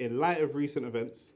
in light of recent events.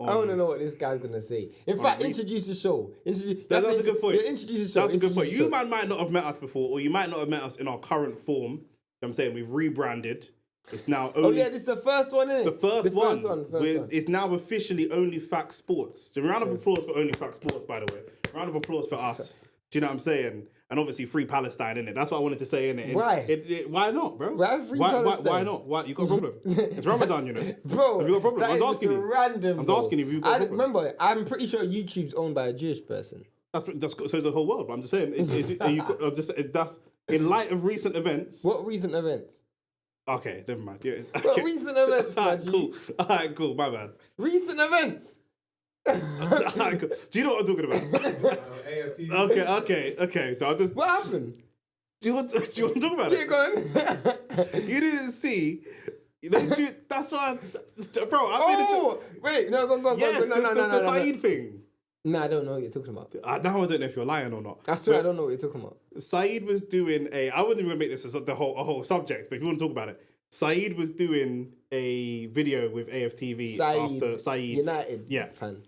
I want to know what this guy's going to say. In fact, introduce the show. That's a good point. Introduce the show. That's a good point. You might not have met us before, or you might not have met us in our current form. You know what I'm saying? We've rebranded. It's now only... Oh, yeah, this is the first one, isn't it? The first one. It's now officially OnlyFacts Sports. So round of applause for OnlyFacts Sports, by the way. Round of applause for us. Do you know what I'm saying? And obviously free Palestine, innit? That's what I wanted to say, innit? Why? Why not, bro? Why free Palestine? Why not? Why? You got a problem? It's Ramadan, you know? Bro, have you got a problem? I was asking you. Random, I was asking if you got a problem. Remember, I'm pretty sure YouTube's owned by a Jewish person. So is the whole world. But I'm just saying, that's in light of recent events. What recent events? Okay, never mind. Yeah, okay. What recent events, Cool. Alright, cool. My bad. Recent events. Do you know what I'm talking about? AFT. Okay. So I'll just... What happened? Do you want to talk about it? Yeah, go on. You didn't see... That's why... Bro, wait. No, go on. Yes, No. the Saeed thing. Nah, I don't know what you're talking about. Now I don't know if you're lying or not. I swear I don't know what you're talking about. Saeed was doing I wouldn't even make this a whole subject, but if you want to talk about it, Saeed was doing a video with AFTV after Saeed United fan.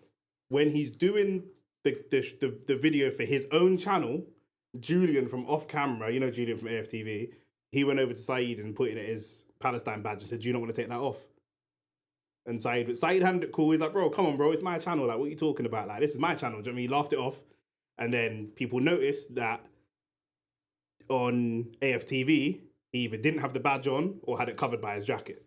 When he's doing the video for his own channel, Julian from off camera, you know Julian from AFTV, he went over to Saeed and put in his Palestine badge and said, "Do you not want to take that off?" And Saeed handled it cool. He's like, "Bro, come on, bro. It's my channel. Like, what are you talking about? Like, this is my channel." Do you know what I mean? He laughed it off. And then people noticed that on AFTV, he either didn't have the badge on or had it covered by his jacket.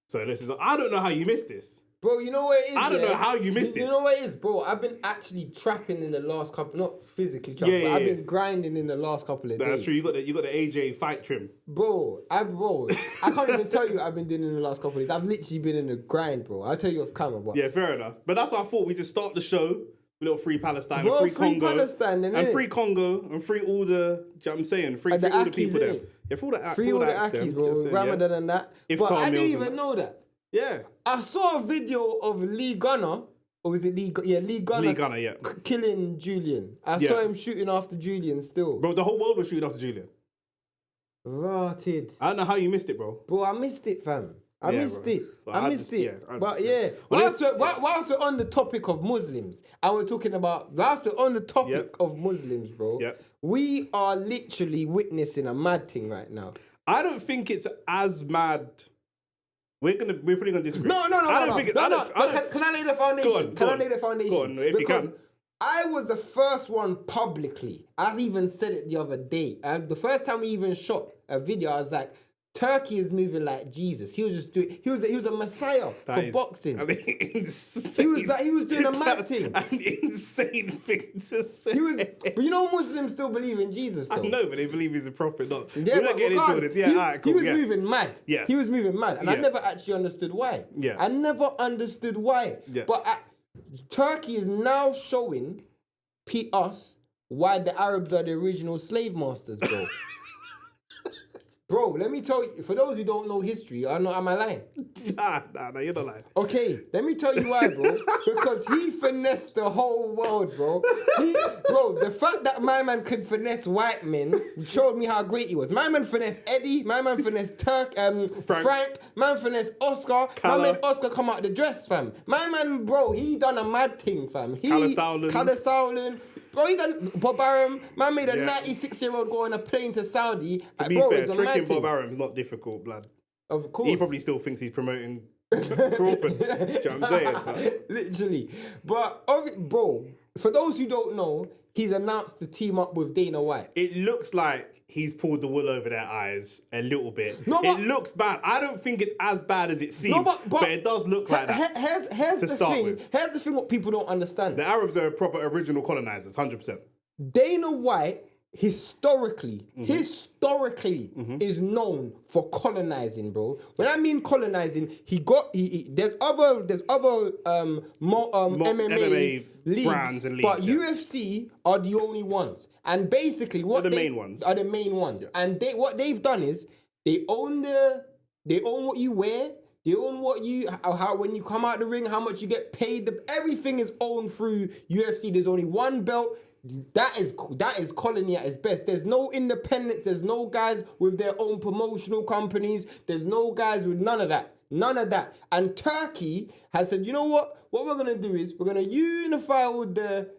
So this is, I don't know how you missed this. Bro, you know what it is? I don't know how you missed this. You know what it is, bro? I've been actually trapping in the last couple, not physically trapping, but I've been grinding in the last couple of days. That's true. You got the AJ fight trim. Bro, I can't even tell you what I've been doing in the last couple of days. I've literally been in the grind, bro. I'll tell you off camera, but... Yeah, fair enough. But that's what I thought. We just start the show with a little free Palestine, bro, and free Congo. Palestine, and free Congo, and free all the... Do you know what I'm saying? Free all the people there. Yeah, free all the Akis, bro. Ramadan and that. But I didn't even know that. Yeah. I saw a video of Lee Gunner, or was it Lee Gunner? Lee Gunner, yeah. Killing Julian. I saw him shooting after Julian still. Bro, the whole world was shooting after Julian. Rotted. I don't know how you missed it, bro. Bro, I missed it, fam. I missed it. Whilst we're on the topic of Muslims, and we're talking about, whilst we're on the topic of Muslims, bro, we are literally witnessing a mad thing right now. I don't think it's as mad... We're probably gonna disagree. No. Can I lay the foundation? Can I lay the foundation? Go on, if you can. I was the first one publicly. I even said it the other day. And the first time we even shot a video, I was like, Turkey is moving like Jesus. He was just doing. He was a messiah for boxing. Insane. He was doing a mad thing. An insane thing to say. But you know, Muslims still believe in Jesus, though. I know, but they believe he's a prophet. Not. Yeah, we're not getting into this. Yeah, all right, cool. He was moving mad. Yes. He was moving mad, and I never actually understood why. Yeah. I never understood why. Yeah. But Turkey is now showing us why the Arabs are the original slave masters, bro. Bro, let me tell you, for those who don't know history, am I lying? Nah, you're not lying. Okay, let me tell you why, bro. Because he finessed the whole world, bro. Bro, the fact that my man could finesse white men showed me how great he was. My man finessed Eddie, my man finessed Frank, man finessed Oscar, my man Oscar come out the dress, fam. My man, bro, he done a mad thing, fam. Kalle Sauerland. Bro, he done Bob Arum. Man made a 96-year-old go on a plane to Saudi. To be fair, tricking Bob Arum's not difficult, blood. Of course. He probably still thinks he's promoting Crawford. Do you know what I'm saying? Literally. But, bro, for those who don't know, he's announced to team up with Dana White. It looks like he's pulled the wool over their eyes a little bit. It looks bad. I don't think it's as bad as it seems, but it does look like that. Here's the thing what people don't understand. The Arabs are proper original colonizers, 100%. Dana White historically is known for colonizing, bro. When I mean colonizing, there's other MMA leagues, brands and leagues, but UFC are the only ones. And basically, what are the main ones. Yeah. And what they've done is they own what you wear. They own how when you come out the ring, how much you get paid. Everything is owned through UFC. There's only one belt. that is colony at its best. There's no independence. There's no guys with their own promotional companies. There's no guys with none of that. None of that. And Turkey has said, you know what? What we're gonna do is we're gonna unify all the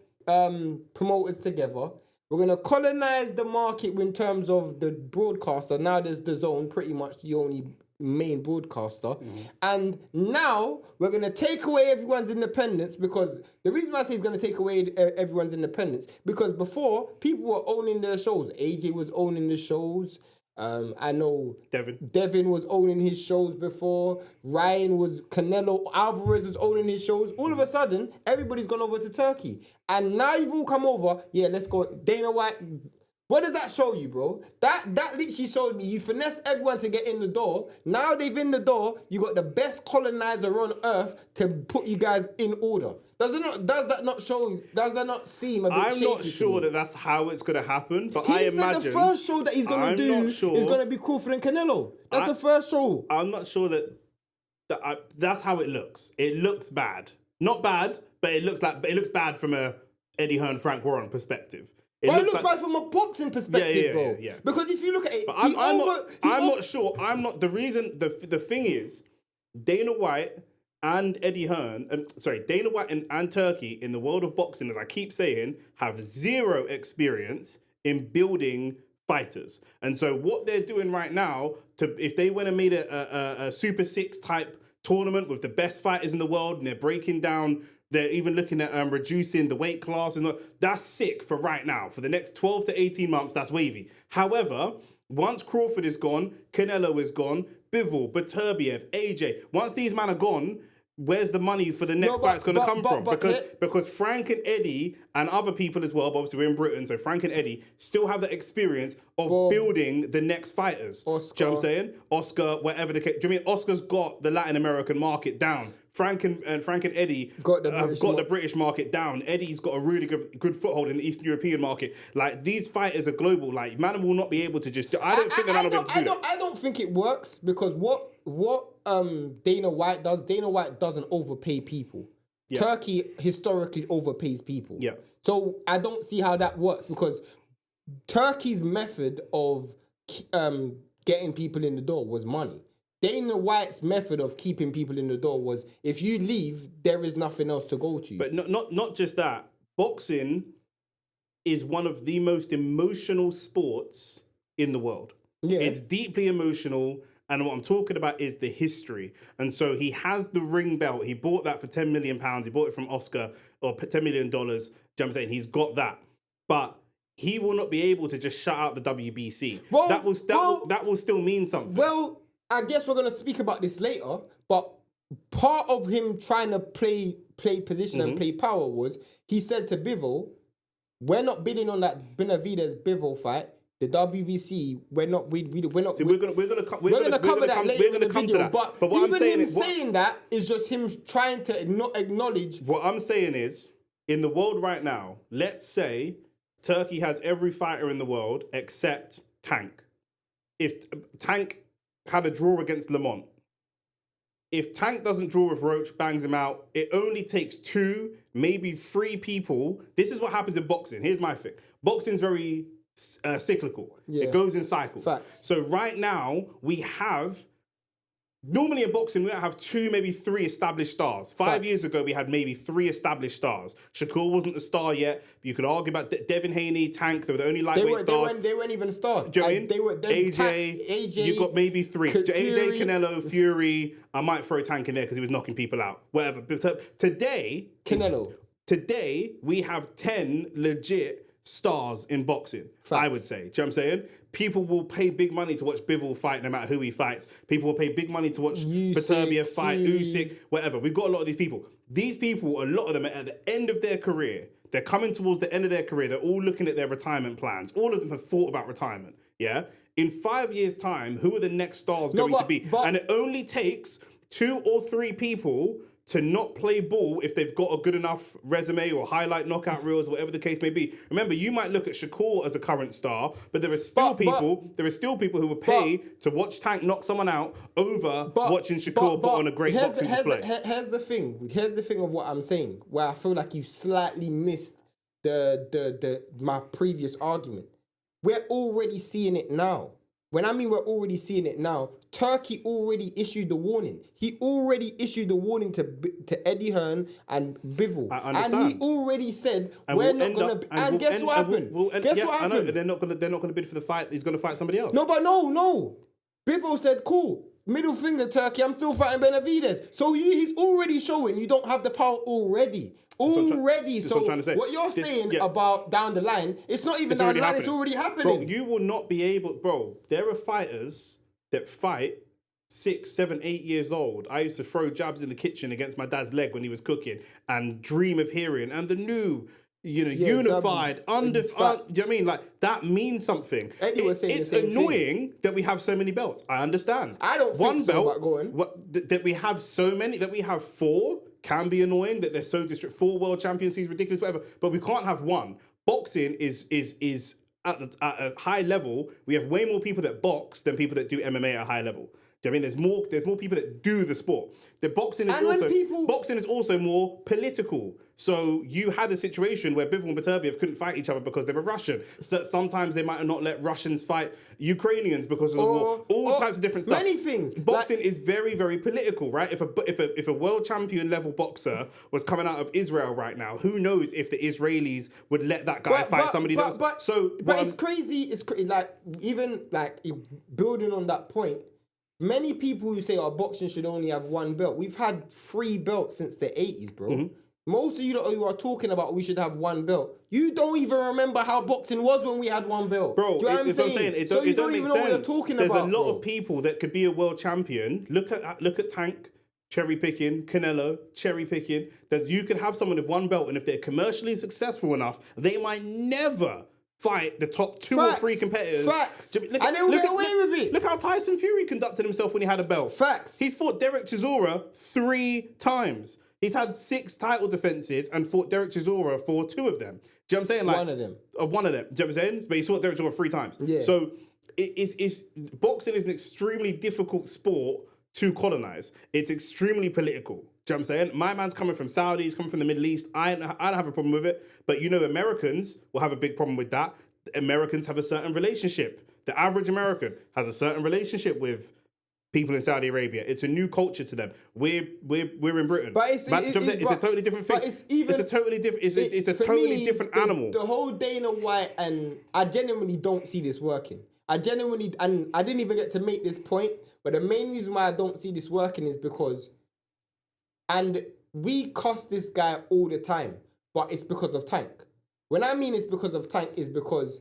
promoters together. We're gonna colonize the market in terms of the broadcaster. Now there's the zone, pretty much the only main broadcaster. And now we're going to take away everyone's independence, because the reason why I say he's going to take away everyone's independence, because before people were owning their shows. AJ was owning the shows. I know Devin was owning his shows before. Canelo Alvarez was owning his shows. All of a sudden, everybody's gone over to Turkey. And now you've all come over. Yeah, let's go. Dana White. What does that show you, bro? That literally showed me you finessed everyone to get in the door. Now they've in the door. You got the best colonizer on earth to put you guys in order. Does that not seem a bit shaky? I'm not sure that that's how it's going to happen, but I imagine... He said the first show that he's going to do is going to be Crawford and Canelo. That's the first show. I'm not sure that's how it looks. It looks bad. Not bad, but it looks bad from a Eddie Hearn, Frank Warren perspective. It looks bad from a boxing perspective, bro. Yeah. Because if you look at it, but I'm not sure. The reason, the thing is, Dana White and Eddie Hearn, Dana White and Turkey in the world of boxing, as I keep saying, have zero experience in building fighters. And so what they're doing right now, if they went and made a Super 6 type tournament with the best fighters in the world, and they're breaking down, they're even looking at reducing the weight class, and that's sick for right now. For the next 12 to 18 months, that's wavy. However, once Crawford is gone, Canelo is gone, Bivol, Beterbiev, AJ, once these men are gone, where's the money for the next fight's going to come from? Because Frank and Eddie and other people as well, but obviously we're in Britain, so Frank and Eddie still have the experience of building the next fighters. Oscar. Do you know what I'm saying? Oscar, whatever the case. Do you mean Oscar's got the Latin American market down? Frank and Eddie got the British market down. Eddie's got a really good foothold in the Eastern European market. Like, these fighters are global. Like, man will not be able to just... I don't think it works, because what Dana White doesn't overpay people. Yeah. Turkey historically overpays people. Yeah. So I don't see how that works, because Turkey's method of getting people in the door was money. Dana White's method of keeping people in the door was, if you leave, there is nothing else to go to. But not just that. Boxing is one of the most emotional sports in the world. Yeah. It's deeply emotional, and what I'm talking about is the history. And so he has the ring belt. He bought that for £10 million. He bought it from Oscar, or $10 million. Do you know what I'm saying? He's got that. But he will not be able to just shut out the WBC. That will still mean something. Well, I guess we're going to speak about this later, but part of him trying to play position and play power was, he said to Bivol, we're not bidding on that Benavidez Bivol fight. The WBC, we're not. See, we're gonna cover that later in the video. But what I'm saying is, saying that is just him trying to not acknowledge. What I'm saying is, in the world right now, let's say Turkey has every fighter in the world except Tank. If Tank had a draw against Lamont, if Tank doesn't draw with Roach, bangs him out, it only takes 2, maybe 3 people. This is what happens in boxing. Here's my thing. Boxing's very cyclical. Yeah. It goes in cycles. Facts. So right now, we have... Normally in boxing, we might have 2, maybe 3 established stars. 5 years ago, we had maybe 3 established stars. Shakur wasn't the star yet. You could argue about Devin Haney, Tank. They were the only lightweight stars. They weren't even stars. Do you know what I mean? AJ, you got maybe 3. AJ, Canelo, Fury. I might throw Tank in there because he was knocking people out. Whatever. But today... Canelo. Today, we have 10 legit stars in boxing, I would say. Do you know what I'm saying? People will pay big money to watch Bivol fight no matter who he fights. People will pay big money to watch Beterbiev fight, Usyk, whatever. We've got a lot of these people. These people, a lot of them are at the end of their career. They're coming towards the end of their career. They're all looking at their retirement plans. All of them have thought about retirement, yeah? In 5 years' time, who are the next stars going to be? And it only takes 2 or 3 people to not play ball if they've got a good enough resume or highlight knockout reels, whatever the case may be. Remember, you might look at Shakur as a current star, but there are still people who will pay to watch Tank knock someone out over watching Shakur put on a great boxing display. Here's the thing of what I'm saying, where I feel like you've slightly missed my previous argument. We're already seeing it now. When I mean we're already seeing it now, Turkey already issued the warning. He already issued the warning to Eddie Hearn and Bivol. I understand. And he already said And we're we'll not end gonna. up- And guess we'll what end- happened? we'll end- Guess yeah, what I know. happened? They're not gonna bid for the fight. He's gonna fight somebody else. No, but no. Bivol said, cool. Middle finger, Turkey. I'm still fighting Benavidez. So he's already showing you don't have the power already. Already. That's So what I'm trying to say. what you're This- saying yeah. about down the line, it's not even It's down the already line. It's already happening. happening. Bro, you will not be able... Bro, there are fighters that fight 6, 7, 8 years old. I used to throw jabs in the kitchen against my dad's leg when he was cooking and dream of hearing. And the new... unified, do you know what I mean? Like, that means something. Eddie was saying it's the same annoying that we have so many belts. I understand. I don't think so, but go on. That we have so many, that we have 4 can be annoying, that they're so 4 world champions seems ridiculous, whatever. But we can't have one. Boxing is at a high level. We have way more people that box than people that do MMA at a high level. Do you know what I mean? There's more people that do the sport. The boxing is also more political. So you had a situation where Bivol and Beterbiev couldn't fight each other because they were Russian. So sometimes they might not let Russians fight Ukrainians because of the war. All types of different stuff. Many things. Boxing is very, very political, right? If a world champion level boxer was coming out of Israel right now, who knows if the Israelis would let that guy fight somebody else? But it's crazy. It's like even like building on that point. Many people who say boxing should only have one belt. We've had 3 belts since the 80s, bro. Mm-hmm. Most of you who are talking about we should have one belt, you don't even remember how boxing was when we had one belt. Bro, do you know what I'm saying? It so you don't make even know what you're sense. talking There's about. a lot bro. of people that could be a world champion. Look at Tank, cherry picking, Canelo, cherry picking. You could have someone with one belt, and if they're commercially successful enough, they might never fight the top 2 or 3 competitors. Facts. And they'll get away with it. Look how Tyson Fury conducted himself when he had a belt. Facts. He's fought Derek Chisora 3 times. He's had 6 title defenses and fought Derek Chisora for 2 of them. Do you know what I'm saying? Like, One of them. One of them. Do you know what I'm saying? But he fought Derek Chisora 3 times. Yeah. So boxing is an extremely difficult sport to colonize. It's extremely political. Do you know what I'm saying? My man's coming from Saudi, he's coming from the Middle East. I don't have a problem with it. But Americans will have a big problem with that. Americans have a certain relationship. The average American has a certain relationship with people in Saudi Arabia. It's a new culture to them. We're in Britain. But it's a totally different thing. But it's a totally different. It's a totally different animal. The whole Dana White, and I genuinely don't see this working. And I didn't even get to make this point, but the main reason why I don't see this working is because, and we cost this guy all the time, but it's because of Tank. When I mean it's because of Tank, is because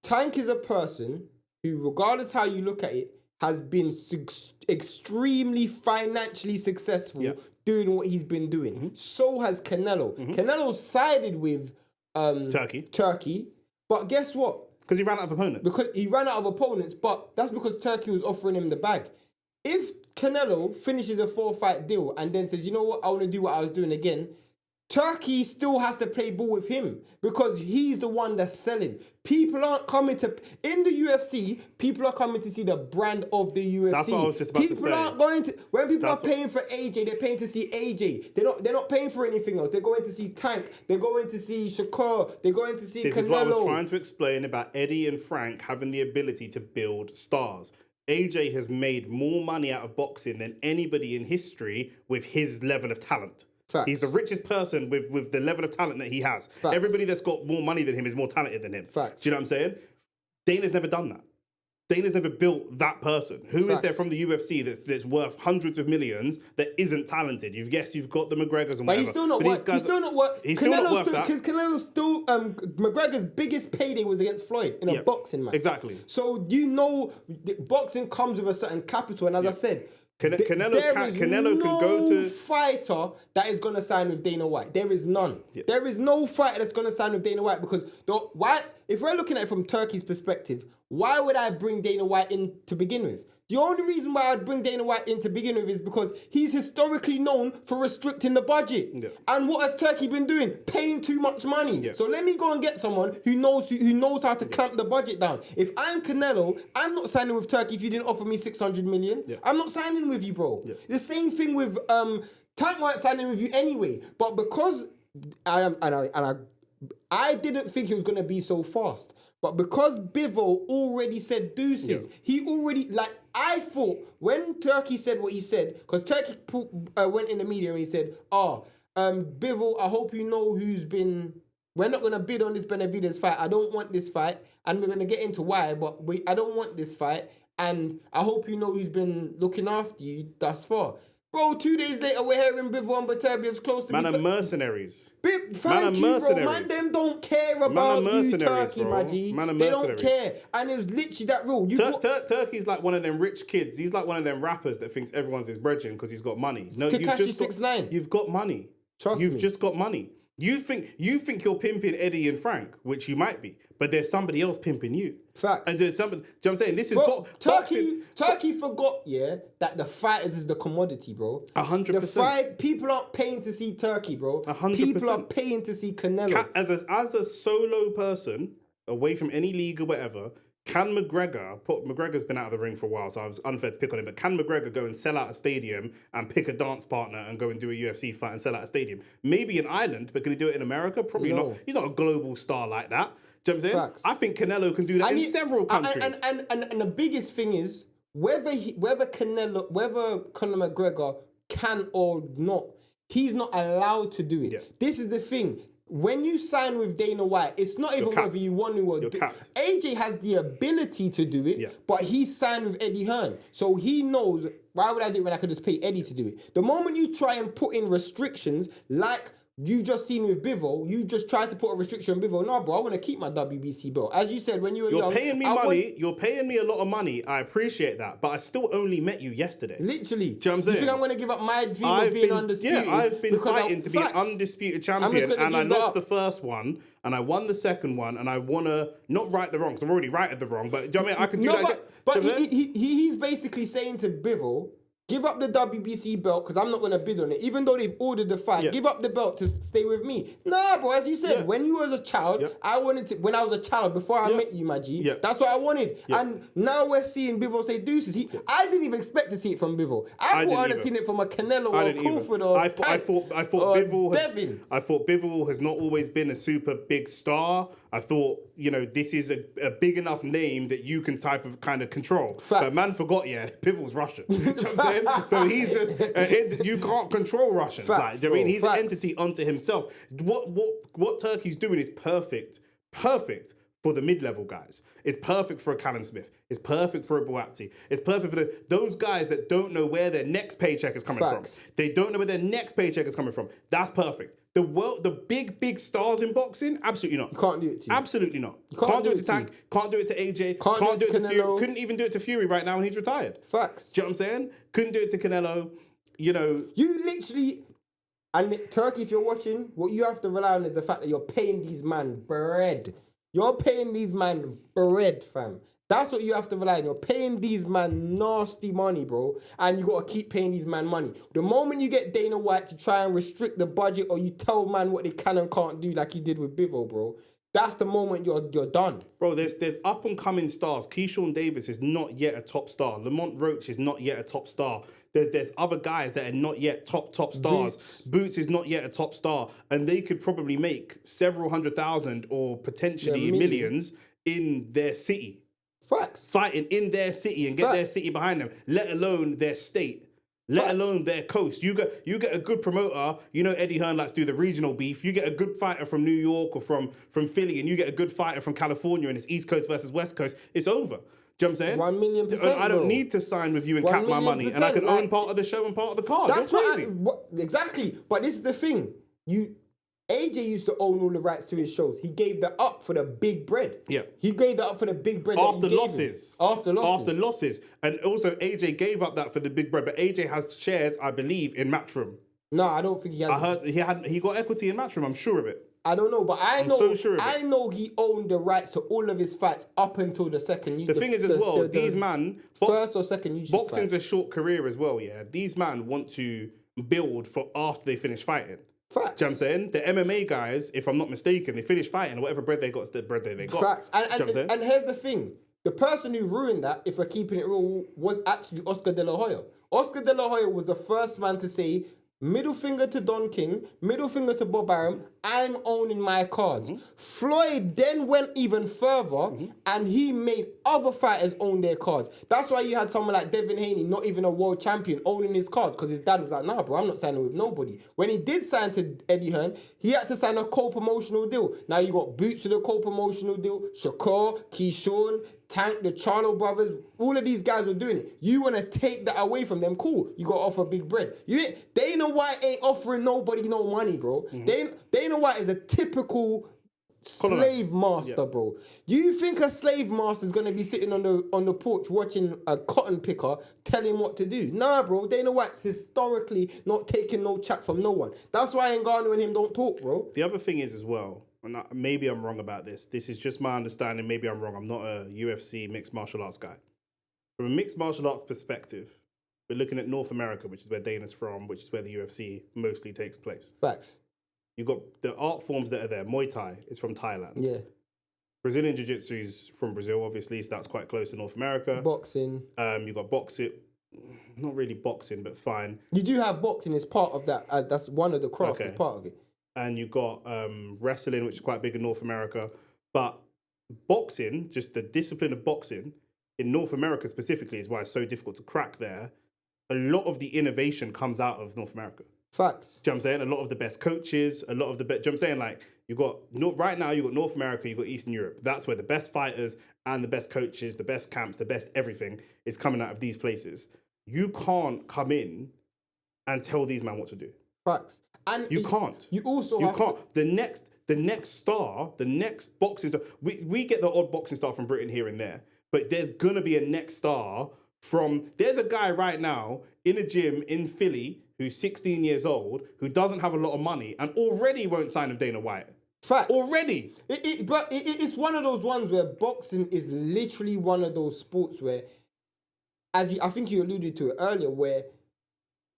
Tank is a person who, regardless how you look at it, has been extremely financially successful doing what he's been doing. Mm-hmm. So has Canelo. Mm-hmm. Canelo sided with Turkey, but guess what? Because he ran out of opponents. Because he ran out of opponents, but that's because Turkey was offering him the bag. If Canelo finishes a 4-fight deal and then says, you know what, I want to do what I was doing again, Turkey still has to play ball with him because he's the one that's selling. People aren't coming to... In the UFC, people are coming to see the brand of the UFC. That's what I was just about to say. People aren't going to... When people are paying for AJ, they're paying to see AJ. They're not paying for anything else. They're going to see Tank. They're going to see Shakur. They're going to see Canelo. This is what I was trying to explain about Eddie and Frank having the ability to build stars. AJ has made more money out of boxing than anybody in history with his level of talent. Facts. He's the richest person with the level of talent that he has. Facts. Everybody that's got more money than him is more talented than him. Facts. Do you know what I'm saying? Dana's never done that. Dana's never built that person. Who is there from the UFC that's worth hundreds of millions that isn't talented? You've got the McGregors and whatever. But he's still not worth. He's still not worth. He's still not worth that. Because Canelo's still McGregor's biggest payday was against Floyd in a boxing match. Exactly. So boxing comes with a certain capital, and as I said. Canelo can go to fighter that is going to sign with Dana White. There is none. Yeah. There is no fighter that's going to sign with Dana White because if we're looking at it from Turkey's perspective, why would I bring Dana White in to begin with? The only reason why I'd bring Dana White in to begin with is because he's historically known for restricting the budget. Yeah. And what has Turkey been doing? Paying too much money. Yeah. So let me go and get someone who knows how to clamp the budget down. If I'm Canelo, I'm not signing with Turkey if you didn't offer me 600 million. Yeah. I'm not signing with you, bro. Yeah. The same thing with Tank weren't signing with you anyway. But because I didn't think it was gonna be so fast. But because Bivol already said deuces, he already, like, I thought when Turkey said what he said, because Turkey went in the media and he said, Bivol, I hope you know we're not going to bid on this Benavidez fight. I don't want this fight. And we're going to get into why, but I don't want this fight. And I hope you know who's been looking after you thus far. Bro, 2 days later, we're hearing Bivol and Batabiev's close to Man are mercenaries. Thank you, bro. Man, them don't care about you, Turkey, bro. my G. Man are they don't mercenaries. care. And it was literally that rule. Turkey's like one of them rich kids. He's like one of them rappers that thinks everyone's his brethren because he's got money. No, Tekashi 6ix9ine. You've got money. You've just got money. You think you're pimping Eddie and Frank, which you might be, but there's somebody else pimping you. Facts. And there's somebody. Do you know what I'm saying? This is Turkey forgot, that the fighters is the commodity, bro. 100%. The fight, people aren't paying to see Turkey, bro. 100%. People are paying to see Canelo. As a solo person, away from any league or whatever, can McGregor's been out of the ring for a while, so I was unfair to pick on him, but can McGregor go and sell out a stadium and pick a dance partner and go and do a UFC fight and sell out a stadium? Maybe in Ireland, but can he do it in America? Probably not. He's not a global star like that. Do you know what I'm saying? Facts. I think Canelo can do that in several countries. And the biggest thing is, whether Conor McGregor can or not, he's not allowed to do it. Yeah. This is the thing. When you sign with Dana White, it's not even whether you want to or do. AJ has the ability to do it, but he signed with Eddie Hearn. So he knows, why would I do it when I could just pay Eddie to do it? The moment you try and put in restrictions, like you've just seen with Bivol, you just tried to put a restriction on Bivol. No, bro, I want to keep my WBC belt. As you said, when you were young... You're paying me a lot of money. I appreciate that. But I still only met you yesterday. Literally. Do you know what I'm saying? You think I'm going to give up my dream of being undisputed? Yeah, I've been fighting to be an undisputed champion. And I lost the first one. And I won the second one. And I want to not right the wrong. Because I've already righted the wrong. But do you know what I mean? I can do that. But he's basically saying to Bivol, give up the WBC belt because I'm not going to bid on it. Even though they've ordered the fight, give up the belt to stay with me. Nah, bro, as you said, when you was a child, I wanted to, when I was a child, before I met you, my G, that's what I wanted. And now we're seeing Bivol say deuces. I didn't even expect to see it from Bivol. I thought I'd have seen it from a Canelo or a Crawford or I thought Bivol has not always been a super big star. I thought, this is a big enough name that you can kind of control. Facts. But man forgot, Bivol's Russian. You know what I'm saying? So he's just, you can't control Russians. Facts, do you know what I mean? He's an entity unto himself. What Turkey's doing is perfect for the mid-level guys. It's perfect for a Callum Smith. It's perfect for a Boatsi. It's perfect for those guys that don't know where their next paycheck is coming from. They don't know where their next paycheck is coming from. That's perfect. The big stars in boxing, absolutely not. You can't do it to you. Absolutely not. Can't do it to Tank. Can't do it to AJ. Can't do it to Fury. Couldn't even do it to Fury right now when he's retired. Facts. Do you know what I'm saying? Couldn't do it to Canelo. You literally... And Turkey, if you're watching, what you have to rely on is the fact that you're paying these man bread. You're paying these man bread, fam. That's what you have to rely on. You're paying these man nasty money, bro. And you got to keep paying these man money. The moment you get Dana White to try and restrict the budget or you tell man what they can and can't do like you did with Bivol, bro, that's the moment you're done. Bro, there's up-and-coming stars. Keyshawn Davis is not yet a top star. Lamont Roach is not yet a top star. There's other guys that are not yet top stars. Boots is not yet a top star. And they could probably make several 100,000 or potentially millions in their city. Facts. Fighting in their city and get their city behind them, let alone their state. Let alone their coast. You get a good promoter. Eddie Hearn likes to do the regional beef. You get a good fighter from New York or from Philly, and you get a good fighter from California, and it's East Coast versus West Coast. It's over. Do you know what I'm saying? 1,000,000%. I don't need to sign with you and cap my money, and I can own part of the show and part of the card. That's crazy. Exactly. But this is the thing. AJ used to own all the rights to his shows. He gave that up for the big bread. Yeah. He gave that up for the big bread After losses. After losses. And also AJ gave up that for the big bread, but AJ has shares, I believe, in Matchroom. No, I don't think he has. I heard he got equity in Matchroom, I'm sure of it. I don't know, but I know. So sure of it. I know he owned the rights to all of his fights up until the second. The thing is as well, these man first or second YouTube boxing's a short career as well. Yeah, these man want to build for after they finish fighting. Facts. Do you know what I'm saying? The MMA guys, if I'm not mistaken, they finish fighting, whatever bread they got is the bread they got. Facts. And here's the thing. The person who ruined that, if we're keeping it real, was actually Oscar De La Hoya. Oscar De La Hoya was the first man to say, Middle finger to Don King, middle finger to Bob Arum, I'm owning my cards. Floyd then went even further and he made other fighters own their cards. That's why you had someone like Devin Haney, not even a world champion, owning his cards because his dad was like, nah, bro, I'm not signing with nobody. When he did sign to Eddie Hearn, he had to sign a co-promotional deal. Now you got Boots with a co-promotional deal, Shakur, Keyshawn, Tank, the Charlo brothers, all of these guys were doing it. You want to take that away from them, cool. You got to offer big bread. Dana White ain't offering nobody no money, bro. Dana White is a typical slave master, bro. Do you think a slave master is going to be sitting on the porch watching a cotton picker tell him what to do? Nah, bro. Dana White's historically not taking no chat from no one. That's why Ngannou and him don't talk, bro. The other thing is as well, and maybe I'm wrong about this. This is just my understanding. Maybe I'm wrong. I'm not a UFC mixed martial arts guy. From a mixed martial arts perspective, we're looking at North America, which is where Dana's from, which is where the UFC mostly takes place. Facts. You've got the art forms that are there. Muay Thai is from Thailand. Yeah. Brazilian Jiu-Jitsu is from Brazil, obviously, so that's quite close to North America. Boxing. You've got boxing. Not really boxing, but fine. You do have boxing as part of that. That's one of the crafts as part of it. And you've got wrestling, which is quite big in North America. But boxing, just the discipline of boxing, in North America specifically, is why it's so difficult to crack there. A lot of the innovation comes out of North America. Facts. Do you know what I'm saying? A lot of the best coaches, a lot of the best... Do you know what I'm saying? Like, right now, you've got North America, you've got Eastern Europe. That's where the best fighters and the best coaches, the best camps, the best everything is coming out of these places. You can't come in and tell these men what to do. Facts. And you can't. You also can't. The next star, the next boxing star, we get the odd boxing star from Britain here and there, but there's gonna be a next star there's a guy right now in a gym in Philly who's 16 years old, who doesn't have a lot of money and already won't sign with Dana White. Facts. Already. But it's one of those ones where boxing is literally one of those sports where, I think you alluded to it earlier, where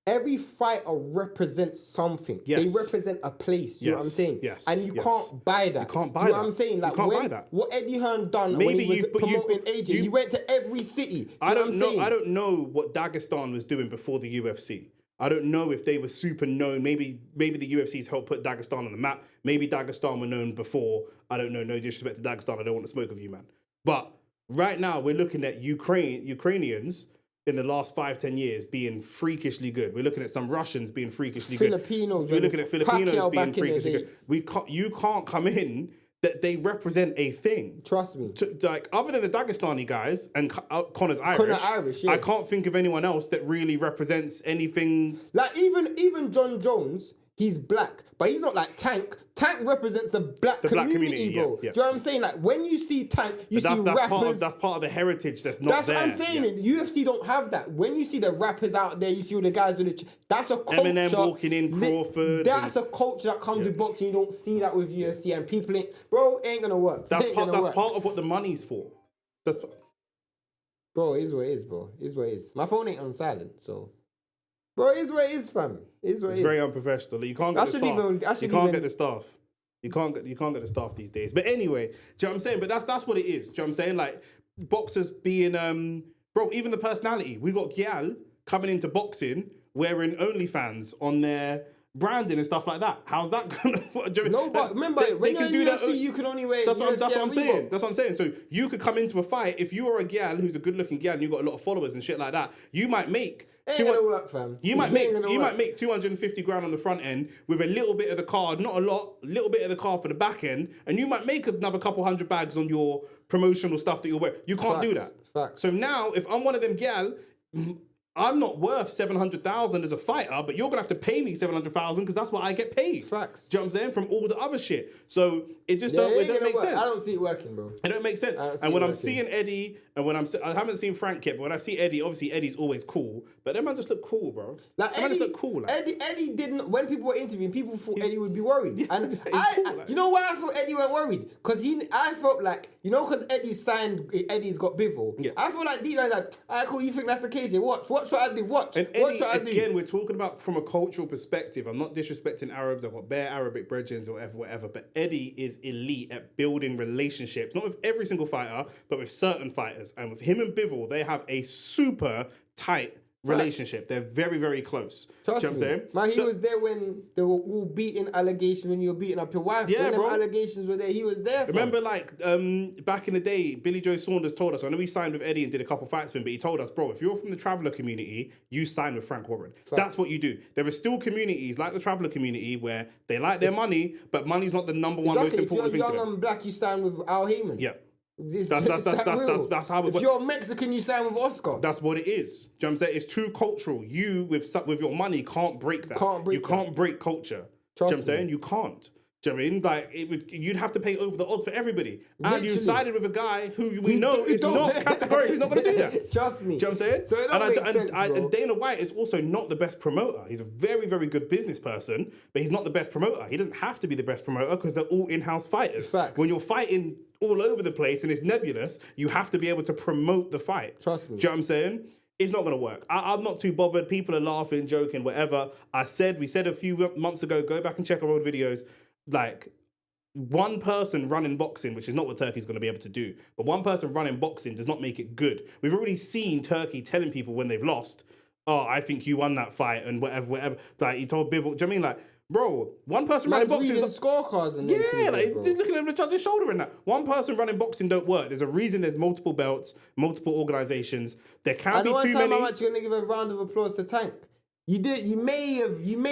every fighter represents something. Yes. They represent a place. Do you know what I'm saying? Yes. And you can't buy that. You can't buy do you know that. what I'm saying? Like you can't buy that. What Eddie Hearn done when he was promoting AJ, he went to every city. I don't know what Dagestan was doing before the UFC. I don't know if they were super known. Maybe the UFC's helped put Dagestan on the map. Maybe Dagestan were known before. I don't know. No disrespect to Dagestan. I don't want to smoke with you, man. But right now, we're looking at Ukrainians in the last 5-10 years being freakishly good. We're looking at some Russians being freakishly Filipinos. good. We're looking at Filipinos being freakishly good. You can't come in that they represent a thing. Trust me. Like, other than the Dagestani guys and Connor's Irish, yeah. I can't think of anyone else that really represents anything. Like even John Jones, he's black, but he's not like Tank. Tank represents the black community, bro. Yeah. Do you know what I'm saying? Like, when you see Tank, you see rappers. That's part of the heritage that's not there. That's what I'm saying. Yeah. UFC don't have that. When you see the rappers out there, you see all the guys with the... That's a culture. Eminem walking in, Crawford. That's a culture that comes with boxing. You don't see that with UFC, and people ain't... Bro, it ain't gonna work. That's part of what the money's for. Bro, it is what it is, bro. It is what it is. My phone ain't on silent, so... Bro, it is what it is, fam. It's very unprofessional. You can't get the staff. You can't get the staff. You can't get the staff these days. But anyway, do you know what I'm saying? But that's what it is. Do you know what I'm saying? Like, boxers being bro, even the personality. We got Gyal coming into boxing wearing OnlyFans on their branding and stuff like that. How's that gonna... No, but remember, when you're in UFC, you can only wear... That's what I'm saying. That's what I'm saying. So you could come into a fight, if you are a Gyal who's a good-looking Gyal and you've got a lot of followers and shit like that, you might make... Ain't gonna work, fam. You might make 250 grand on the front end with a little bit of the card, not a lot, little bit of the card for the back end, and you might make another couple hundred bags on your promotional stuff that you're wearing. You can't do that. Facts. So now, if I'm one of them Gyal, I'm not worth 700,000 as a fighter, but you're gonna have to pay me 700,000 because that's what I get paid. Facts. Do you know what I'm saying? From all the other shit. So it just don't make sense. I don't see it working, bro. It don't make sense. And when I'm seeing Eddie, and I haven't seen Frank yet, but when I see Eddie, obviously Eddie's always cool. But them man just look cool, bro. Like Eddie, just look cool. Like. Eddie didn't. When people were interviewing, people thought Eddie would be worried. And cool, like. You know why I thought Eddie weren't worried? Because I felt like, you know, because Eddie's got Bivol. Yeah. I feel like these guys like, alright, cool. You think that's the case? Yeah, watch what I did. Watch. And Eddie, again, we're talking about from a cultural perspective. I'm not disrespecting Arabs. I've got bare Arabic brethren or whatever. But Eddie is elite at building relationships, not with every single fighter, but with certain fighters. And with him and Bivol, they have a super tight relationship. They're very, very close. Trust Do you know me. what I'm saying? Man, he was there when they were all beating allegations when you were beating up your wife. Yeah, when bro. them allegations were there, he was there. fam. Remember, like, back in the day, Billy Joe Saunders told us, I know he signed with Eddie and did a couple fights for him, but he told us, bro, if you're from the Traveller community, you sign with Frank Warren. That's what you do. There are still communities like the Traveller community where they like their money, but money's not the number one most important If you're thing to young them. and black, you sign with Al Heyman. Yeah. That's That's how it If works. you're Mexican, you sign with Oscar. That's what it is. Do you know what I'm saying? It's too cultural. You, with your money, can't break that. You can't break culture. Do you know what I'm saying? You can't. Do you know what I mean? Like, you'd have to pay over the odds for everybody. And you sided with a guy who we know is not categorically, he's not going to do that. Trust me. Do you know what I'm saying? So it don't make sense, bro. And Dana White is also not the best promoter. He's a very, very good business person, but he's not the best promoter. He doesn't have to be the best promoter because they're all in-house fighters. Facts. When you're fighting all over the place and it's nebulous, you have to be able to promote the fight. Trust me. Do you know what I'm saying? It's not going to work. I'm not too bothered. People are laughing, joking, whatever. We said a few months ago, go back and check our old videos, like, one person running boxing, which is not what Turkey's going to be able to do, but one person running boxing does not make it good. We've already seen Turkey telling people when they've lost, oh, I think you won that fight and whatever. Like, he told Bivol, do you know what I mean? Like, bro, one person running boxing... reading scorecards and looking over the judge's shoulder and that. One person running boxing don't work. There's a reason there's multiple belts, multiple organisations. There can't be too many... I'm actually going to give a round of applause to Tank. You may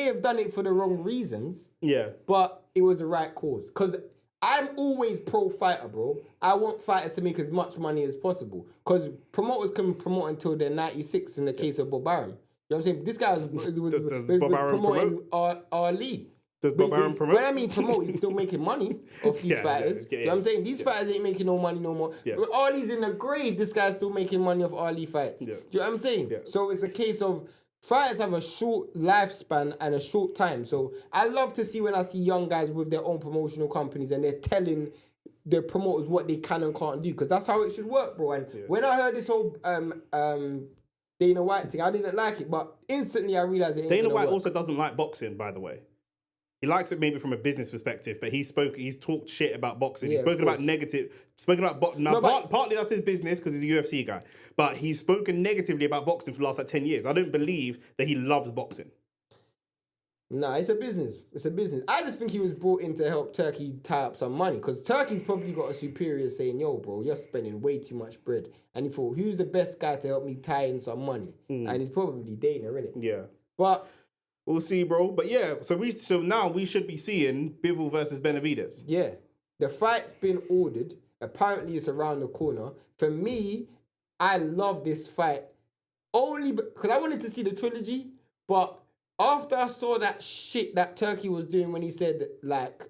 have done it for the wrong reasons. Yeah. But it was the right cause. Because I'm always pro-fighter, bro. I want fighters to make as much money as possible. Because promoters can promote until they're 96 in the case of Bob Arum. You know what I'm saying? This guy was Bob Arum promoting Ali. Does Bob Arum promote? When I mean promote, he's still making money off these fighters. You know what I'm saying? These fighters ain't making no money no more. Yeah. But Ali's in the grave, this guy's still making money off Ali fights. Yeah. Do you know what I'm saying? Yeah. So it's a case of fighters have a short lifespan and a short time. So I love to see when I see young guys with their own promotional companies and they're telling the promoters what they can and can't do, because that's how it should work, bro. And when I heard this whole Dana White thing, I didn't like it, but instantly I realized it ain't Dana gonna White work. also doesn't like boxing, by the way. He likes it maybe from a business perspective, but he's talked shit about boxing. He's spoken about partly that's his business because he's a UFC guy, but he's spoken negatively about boxing for the last like 10 years. I don't believe that he loves boxing. Nah, it's a business. It's a business. I just think he was brought in to help Turkey tie up some money, because Turkey's probably got a superior saying, yo, bro, you're spending way too much bread. And he thought, who's the best guy to help me tie in some money? And it's probably Dana, innit? Yeah. But we'll see, bro. But yeah, so now we should be seeing Bivol versus Benavidez. yeah, the fight's been ordered. Apparently it's around the corner. For me, I love this fight only because I wanted to see the trilogy, but after I saw that shit that Turkey was doing when he said, like,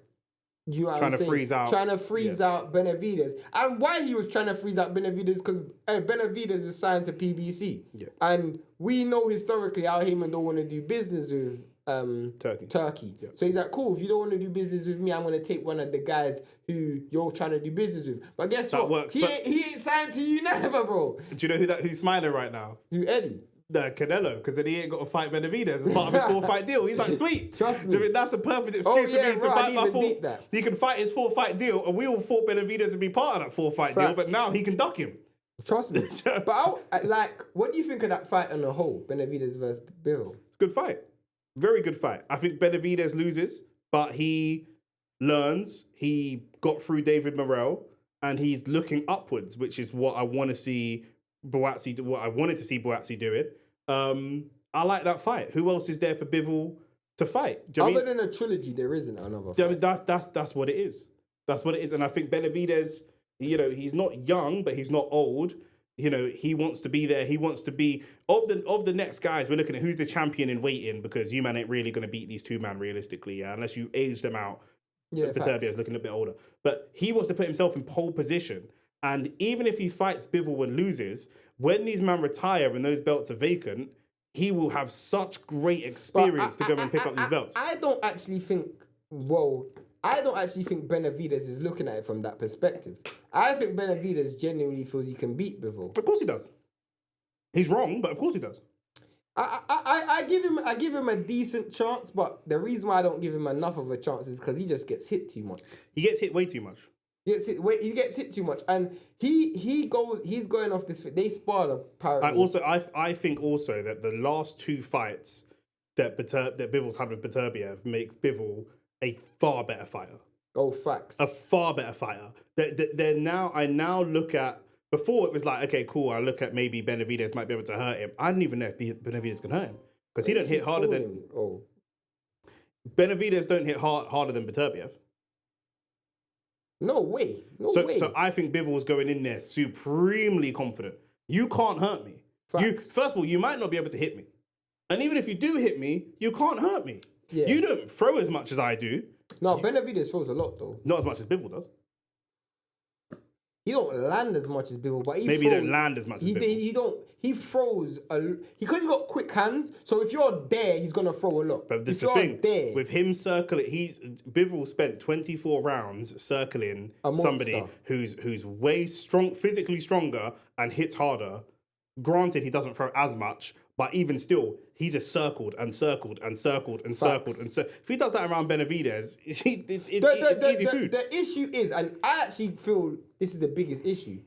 you know what I'm saying? Trying to freeze out Benavidez. And why he was trying to freeze out Benavidez, because Benavidez is signed to PBC. Yeah. And we know historically Al Heyman don't want to do business with Turkey. Yeah. So he's like, cool, if you don't want to do business with me, I'm going to take one of the guys who you're trying to do business with. But guess what? Works, he ain't signed to you never, bro. Do you know who's smiling right now? Who, Eddie? The Canelo, because then he ain't got to fight Benavidez as part of his 4-fight deal. He's like, sweet. Trust me. So that's a perfect excuse for me to fight my 4-fight. He can fight his 4-fight deal, and we all thought Benavidez would be part of that 4-fight deal, but now he can duck him. Trust me. But what do you think of that fight on the whole, Benavidez versus Bivol? Good fight. Very good fight. I think Benavidez loses, but he learns. He got through David Morrell, and he's looking upwards, which is what I want to see Boatsi do. What I wanted to see Boatsi doing. I like that fight. Who else is there for Bivol to fight? Other than a trilogy, there isn't another fight. That's what it is. That's what it is. And I think Benavidez, he's not young, but he's not old. He wants to be there. He wants to be of the next guys. We're looking at who's the champion in waiting, because you man ain't really going to beat these two man realistically, unless you age them out. Yeah, Viterbia's looking a bit older, but he wants to put himself in pole position. And even if he fights Bivol and loses, when these men retire and those belts are vacant, he will have such great experience to go and pick up these belts. I don't actually think Benavidez is looking at it from that perspective. I think Benavidez genuinely feels he can beat Bivol. Of course he does. He's wrong, but of course he does. I give him a decent chance, but the reason why I don't give him enough of a chance is because he just gets hit too much. He gets hit way too much. He gets hit too much, and he's going off this. They spar the powerhouse. I think also that the last two fights that Bivol's had with Beterbiev makes Bivol a far better fighter. Oh, facts. A far better fighter. I now look at. Before it was like, okay, cool. I look at maybe Benavidez might be able to hurt him. I didn't even know if Benavidez can hurt him because he don't hit harder than. Oh. Benavidez don't hit harder than Beterbiev. No way. So I think Bivol's going in there supremely confident. You can't hurt me. Facts. First of all, you might not be able to hit me. And even if you do hit me, you can't hurt me. Yeah. You don't throw as much as I do. No, Benavidez throws a lot though. Not as much as Bivol does. He don't land as much as Bivol, but he don't land as much as Bivol. He throws because he's got quick hands. So if you're there, he's gonna throw a lot. But this is the thing with him circling. Bivol spent 24 rounds circling somebody who's way physically stronger and hits harder. Granted, he doesn't throw as much, but even still, he just circled and circled and circled and circled and circled. If he does that around Benavidez, it's easy food. The issue is, and I actually feel this is the biggest issue.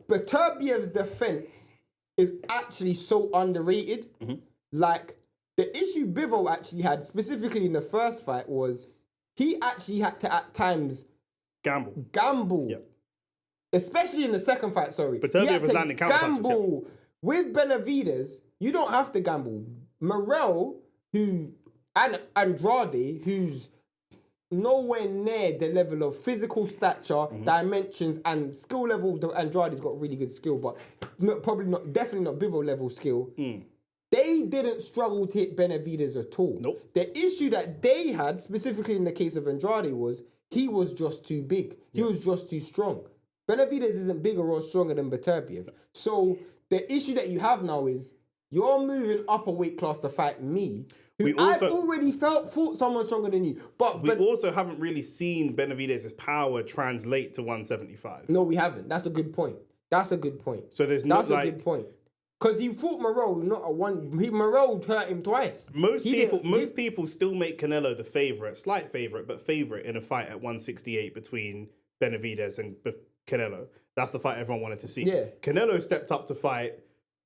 Beterbiev's defense is actually so underrated. Mm-hmm. Like, the issue Bivol actually had, specifically in the first fight, was he actually had to, at times, gamble. Yep. Especially in the second fight, sorry. Beterbiev was landing counter punches. Gamble. With Benavidez, you don't have to gamble. Morel, and Andrade, who's nowhere near the level of physical stature, dimensions, and skill level. Andrade's got really good skill, but definitely not Bivol level skill. They didn't struggle to hit Benavidez at all. Nope. The issue that they had, specifically in the case of Andrade, was he was just too big. He was just too strong. Benavidez isn't bigger or stronger than Beterbiev. So the issue that you have now is you're moving up a weight class to fight me. I've already fought someone stronger than you. But we also haven't really seen Benavidez's power translate to 175. No, we haven't. That's a good point. So there's That's a good point. Because he fought Morel, not a one. Morel hurt him twice. Most people still make Canelo the slight favorite, but favorite in a fight at 168 between Benavidez and Canelo. That's the fight everyone wanted to see. Yeah. Canelo stepped up to fight